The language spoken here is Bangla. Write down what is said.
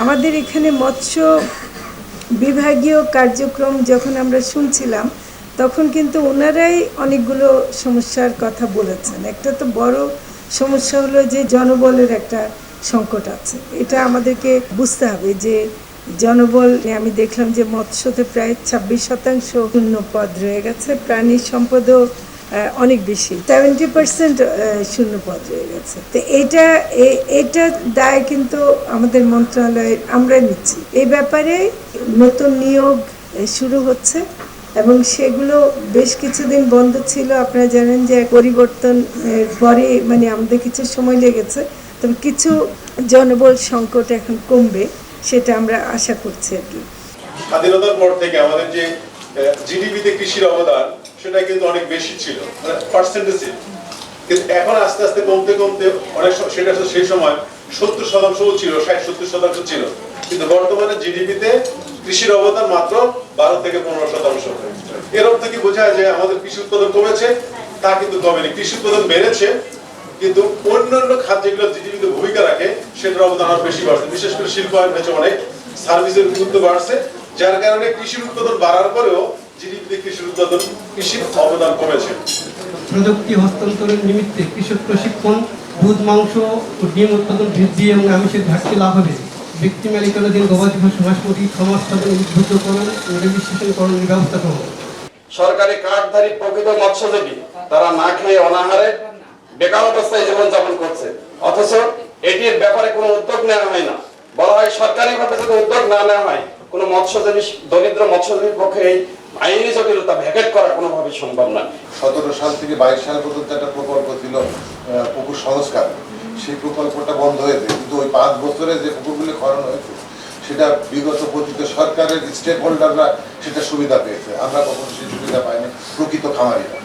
আমাদের এখানে মৎস্য বিভাগীয় কার্যক্রম যখন আমরা শুনছিলাম তখন কিন্তু ওনারাই অনেকগুলো সমস্যার কথা বলেছেন। একটা তো বড় সমস্যা হলো যে জনবলের একটা সংকট আছে, এটা আমাদেরকে বুঝতে হবে যে জনবল আমি দেখলাম যে মৎস্যতে প্রায় 26% শূন্য পদ রয়ে গেছে, প্রাণী সম্পদও অনেক বেশি 70% শূন্য পদ রয়ে গেছে। তো এটা দায় কিন্তু আমাদের মন্ত্রণালয়ে আমরা নিচ্ছি। এই ব্যাপারে নতুন নিয়োগ শুরু হচ্ছে এবং সেগুলো বেশ কিছুদিন বন্ধ ছিল। আপনারা জানেন যে পরিবর্তনের পরে মানে আমাদের কিছু সময় লেগেছে, তবে কিছু জনবল সংকট এখন কমবে সেটা আমরা আশা করছি আর কি। স্বাধীনতার পর থেকে আমাদের যে জিডিপিতে কৃষির অবদান সেটা কিন্তু অনেক বেশি ছিল, পার্সেন্টেজে, কিন্তু এখন আস্তে আস্তে কমতে কমতে অনেক সেটা সেই সময় 70% ছিল, 60-70% ছিল, কিন্তু বর্তমানে জিডিপিতে কৃষির অবদান মাত্র 12 থেকে 15%। এর অর্থ কি বোঝায় যে আমাদের কৃষি উৎপাদন কমেছে? তা কিন্তু কমেনি, কৃষি উৎপাদন বেড়েছে, কিন্তু অন্যান্য খাত যেগুলো জিডিপিতে ভূমিকা রাখে সেটার অবদান আরো বেশি বাড়ছে। বিশেষ করে শিল্পায়ন হয়েছে অনেক, সার্ভিসের গুরুত্ব বাড়ছে, যার কারণে কৃষির উৎপাদন বাড়ার পরেও জিডিপিতে কৃষির অবদান কমেছে। প্রযুক্তি হস্তান্তরের নিমিত্তে কৃষক প্রশিক্ষণ, দুধ, মাংস ও ডিম উৎপাদন বৃদ্ধি এবং আমিষের ঘাটতি লাভ হবে। ব্যক্তি মালিকানাধীন গবাদি পশু, হাঁস মুরগি সমাজসাধন উদ্বুদ্ধকরণ ও রেজিস্ট্রেশনকরণের ব্যবস্থা গ্রহণ। সরকারি কার্ডধারী প্রকৃত মৎস্যজীবী তারা না খেয়ে অনাহারে বেকার অবস্থায় জীবনযাপন করছে, অথচ এটির ব্যাপারে কোনো উদ্যোগ নেওয়া হয় না। বলা হয় সরকারিভাবে যদি উদ্যোগ না নেওয়া হয় কোনো মৎস্যজীবী, দরিদ্র মৎস্যজীবীর পক্ষে এই আইনি জটিলতা ভ্যাকেট করা কোনোভাবেই সম্ভব না। 17 সাল থেকে 22 সাল পর্যন্ত একটা প্রকল্প ছিল পুকুর সংস্কার, সেই প্রকল্পটা বন্ধ হয়েছে, কিন্তু ওই 5 বছরে যে পুকুরগুলি খনন হয়েছে সেটা বিগত পতিত সরকারের স্টেক হোল্ডাররা সেটা সুবিধা পেয়েছে, আমরা কখনো সেই সুবিধা পাইনি প্রকৃত খামারিরা।